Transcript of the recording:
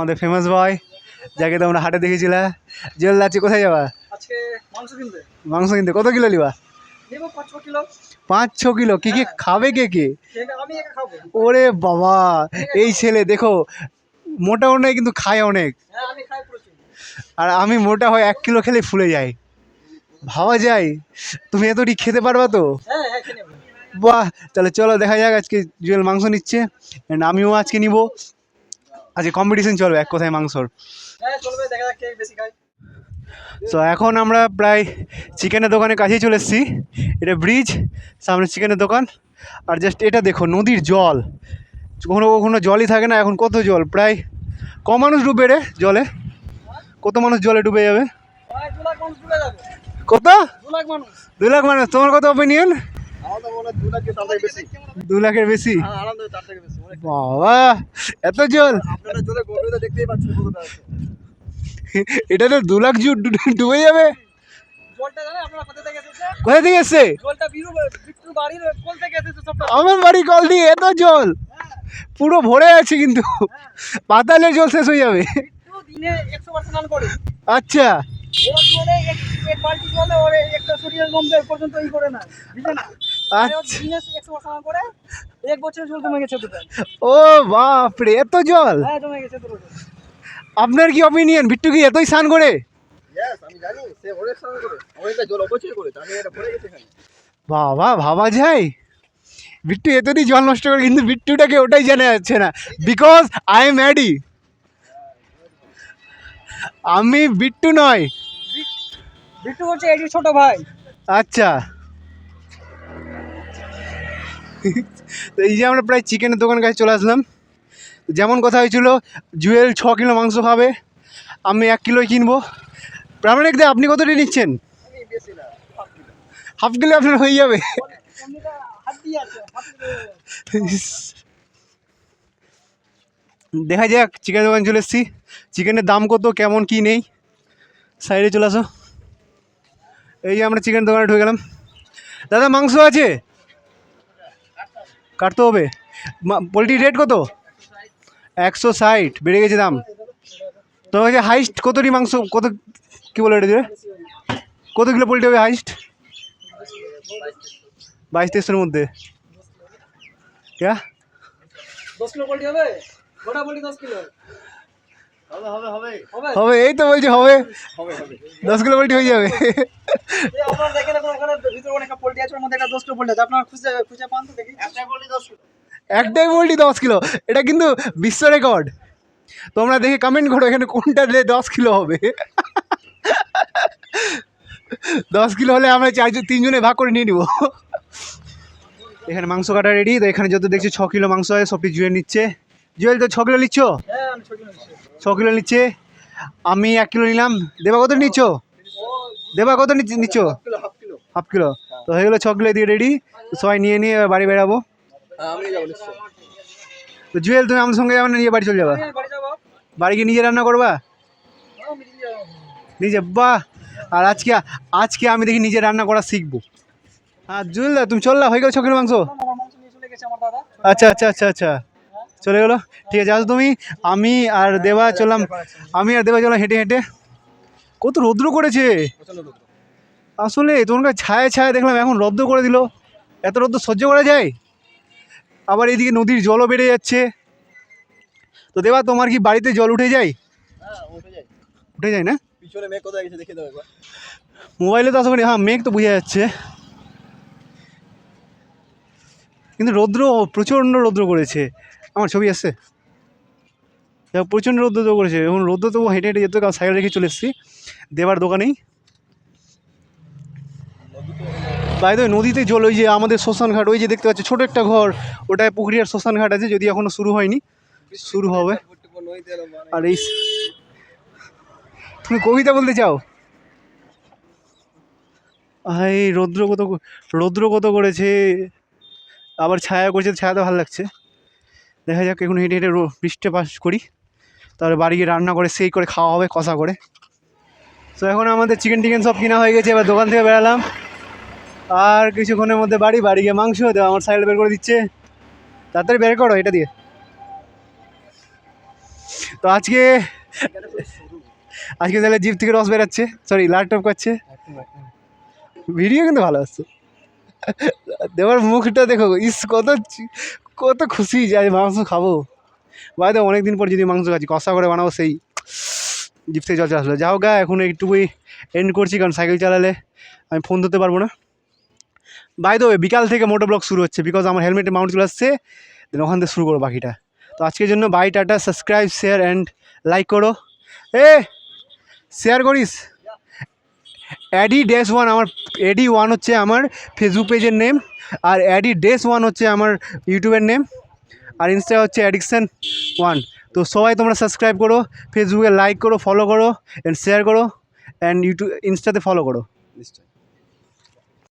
আমাদের ফেমাস বয়, যাকে তোমরা হাটে দেখেছিলে। জুয়েল যাচ্ছি, কোথায় যাবা? আজকে মাংস কিনতে। মাংস কিনতে। কত কিলো নিবা? নেব 5-6 কিলো। 5-6 কিলো? কি কি খাবে কে কে? আমি একা খাবো। ওরে বাবা, এই ছেলে দেখো মোটাও নেই কিন্তু খায় অনেক। হ্যাঁ আমি খাই প্রচুর। আর আমি মোটা হয় 1 কিলো খেলে ফুলে যাই। ভাবা যায় তুমি এতটি খেতে পারবা তো? হ্যাঁ হ্যাঁ খেয়ে নেবো। বাহ, তাহলে চলো দেখা যাক। আজকে জুয়েল মাংস নিচ্ছে, and আমিও আজকে নিব। আজকে কম্পিটিশন চলবে এক কথায় মাংসর। হ্যাঁ চলবে, দেখা যাক কে বেশি খায়। সো এখন আমরা প্রায় চিকেনের দোকানের কাছেই চলে এসেছি। এটা ব্রিজ, সামনে চিকেনের দোকান। আর জাস্ট এটা দেখো, নদীর জল। কখনো কখনো জলই থাকে না, এখন কত জল। প্রায় কম মানুষ ডুবে রে জলে? কত মানুষ জলে ডুবে যাবে? 2 লাখ মানুষ ডুবে যাবে। কত? 2 লাখ মানুষ। 2 লাখ মানুষ? তোমার কত অপিনিয়ন? আমার তো মনে হয় 2 লাখের তার থেকে বেশি। 2 লাখের বেশি? হ্যাঁ আনন্দ তার থেকে বেশি। বাবা, এত জল! আপনারা জলে গভীরতা দেখতেই পাচ্ছেন কতটা আছে। এটা তো 2 লাখ ডুবে যাবে। জলটা জানেন আপনারা কোথা থেকে এসেছে? কোথা থেকে এসছে? জলটা বিট্টু বাড়ির কোল থেকে এসেছে সবটা। আমার বাড়ি কল দিয়ে এত জল পুরো ভরে আছে, কিন্তু পাতালের জল শেষ হয়ে যাবে। বিট্টু দিনে 100বার স্নান করে। আচ্ছা, ওর জলে এক বালতি জলে ওর একটা শরীরের লম্বের পর্যন্ত ই করে না, বুঝলেন না? আচ্ছা। দিনে 100বার স্নান করে, 1 বছর জল জমে গেছে দুটো। ও বাপরে, এত জল! হ্যাঁ জমে গেছে দুটো। আপনার কি অপিনিয়ন, বিট্টু কি এতই স্নান করে? ইয়েস আমি জানি সে অনেক স্নান করে, অনেকটা জল অপচয় করে, আমি এটা পড়ে গেছে এখানে। বাবা, ভাবা যায় বিট্টু এতই জল নষ্ট করে, কিন্তু বিট্টুটাকে ওটাই জানা যাচ্ছে না। বিকজ আই এম অ্যাডি, আমি বিট্টু নয়। বিট্টু হচ্ছে এডির ছোট ভাই। আচ্ছা, তো এই যে আমরা প্রায় চিকেনের দোকানের কাছে চলে আসলাম। যেমন কথা হয়েছিল, জুয়েল 6 কিলো মাংস খাবে, আমি 1 কিলোই কিনবো। প্রামাণিক দা, আপনি কতটি নিচ্ছেন? আমি বেশি না, 5 কিলো। হাফ কিলো আপনার হয়ে যাবে? এমনিটা হাত দিয়ে আছে, হাত দিয়ে। দেখা যাক, চিকেন দোকান চলে এসেছি। চিকেনের দাম কত, কেমন কি নেই, সাইডে চলে আসো। এই যে আমরা চিকেন দোকানে ঢুকে গেলাম। দাদা মাংস আছে? কাটতে হবে। পোলট্রির রেট কত? 160। বেড়ে গেছে দাম। তোমার কাছে হাইস্ট কতটি মাংস, কত কী বলে এটা দিয়ে কত কিলো পোলট্রি হবে হাইস্ট? 22-23-এর মধ্যে। ক্যা 10 কিলো পোল্ট্রি হবে? গোটা পোল্ট্রি 10 কিলো হবে। হবে হবে হবে হবে, এই তো বলছি হবে। হবে হবে 10 কিলো পোলট্রি হয়ে যাবে। এই আপনারা দেখেন ওখানে ভিতরে অনেক পোল্ট্রি আছে, ওর মধ্যে একটা 10 কিলো পোল্ট্রি আছে, আপনারা খুঁজে পান তো দেখি। একটা পোল্ট্রি 10 কিলো। একটাই পোলট্রি 10 কিলো? এটা কিন্তু বিশ্ব রেকর্ড। তোমরা দেখে কমেন্ট করো এখানে কোনটা 10 কিলো হবে। 10 কিলো হলে আমরা 3জনে ভাগ করে নিয়ে নিব। এখানে মাংস কাটা রেডি। তো এখানে যত দেখছি 6 কিলো মাংস হয়, সবটি জুয়েল নিচ্ছে। জুয়েল তো 6 কিলো নিচ্ছ? হ্যাঁ আমি 6 কিলো নিচ্ছি। 6 কিলো নিচ্ছে, আমি 1 কিলো নিলাম। দেবা কত নিচ্ছ? দেবা কত নিচ্ছ? Half kilo. Half kilo. তো হয়ে গেলো 6 কিলো দিয়ে রেডি। সবাই নিয়ে নিয়ে বাড়ি বেরাবো। আমি যাব নিশ্চয়। তো জুয়েল, তুমি আমার সঙ্গে যাবে না নিয়ে বাড়ি চলে যাবা? আমি বাড়ি যাব। বাড়ি কি নিজে রান্না করবা? আমি নিজে যাব। নিজে? বাহ। আর আজকে আমি দেখি নিজে রান্না করা শিখবো। হ্যাঁ জুয়েল দা, তুমি চললা? হয়ে গেল 6 কিলো মাংস? আমার মাংস নিয়ে চলে গেছে আমার দাদা। আচ্ছা আচ্ছা আচ্ছা আচ্ছা, চলে গেলো। ঠিক আছে, আসো তুমি। আমি আর দেবা চললাম হেঁটে হেঁটে। কত রৌদ্র করেছে আসলে, তোমার কাছে ছায়া ছায়া দেখলাম, এখন রৌদ্র করে দিল। এত রৌদ্র সহ্য করা যায়? আবার এইদিকে নদীর জলও বেড়ে যাচ্ছে। তো দেবা, তোমার কি বাড়িতে জল উঠে যায়? হ্যাঁ উঠে যায়। উঠে যায় না? পিছনে মেঘ কোথায় গেছে দেখে দাও একবার। মোবাইলে তো আশা করি, হ্যাঁ মেঘ তো বোঝা যাচ্ছে, কিন্তু রৌদ্র প্রচণ্ড রৌদ্র করেছে। আমার ছবি আসছে, প্রচণ্ড রৌদ্র তো করেছে। এখন রৌদ্র তো হেঁটে হেঁটে যেত, কারণ সাইকেল রেখে চলে এসেছি দেবার দোকানেই। বাইরে নদীতে জল, ওই যে আমাদের শ্মশান ঘাট, ওই যে দেখতে পাচ্ছি ছোটো একটা ঘর, ওটায় পুকুরিয়ার শ্মশান ঘাট আছে, যদি এখনও শুরু হয়নি, শুরু হবে। আর এই, তুমি কবিতা বলতে চাও? এই রৌদ্র কত করেছে, আবার ছায়া করছে, ছায়া তো ভালো লাগছে। দেখা যাক, এখন হেঁটে হেঁটে বৃষ্টি পাস করি, তারপরে বাড়ি গিয়ে রান্না করে সেই করে খাওয়া হবে কষা করে। তো এখন আমাদের চিকেন টিকেন সব কিনা হয়ে গেছে, এবার দোকান থেকে বেরালাম। আর কিছুক্ষণের মধ্যে বাড়ি গিয়ে মাংস দেওয়া, আমার সাইকেল বের করে দিচ্ছে। তাড়াতাড়ি বের করো এটা দিয়ে। তো আজকে তাহলে জিভ থেকে রস বেরাচ্ছে, সরি লাল টপ করছে। ভিডিও কিন্তু ভালো আসছে। দেওয়ার মুখটা দেখো, ইস কত খুশি যে আজ মাংস খাবো। বাইরে অনেকদিন পর যদি মাংস খাচ্ছি, কষা করে বানাবো, সেই জিভ থেকে জল চলে আসলো। যাও গা, এখন একটুকুই এন্ড করছি, কারণ সাইকেল চালালে আমি ফোন ধরতে পারবো না। বাই দ্য ওয়ে, বিকাল থেকে মোটো ব্লগ শুরু হচ্ছে, বিকজ আমার হেলমেটে মাউন্ট চলে আসছে, দেন ওখান থেকে শুরু করো বাকিটা। তো আজকের জন্য bye, ta-ta, subscribe, share and like করো। শেয়ার করিস। অ্যাডি-1 আমার, অ্যাডি-1 হচ্ছে আমার ফেসবুক পেজের নেম, আর অ্যাডি-1 হচ্ছে আমার ইউটিউবের নেম, আর ইনস্টা হচ্ছে অ্যাডিকশন1। তো সবাই তোমরা সাবস্ক্রাইব করো, ফেসবুকে লাইক করো, ফলো করো অ্যান্ড শেয়ার করো, অ্যান্ড ইনস্টাতে ফলো করো নিশ্চয়ই।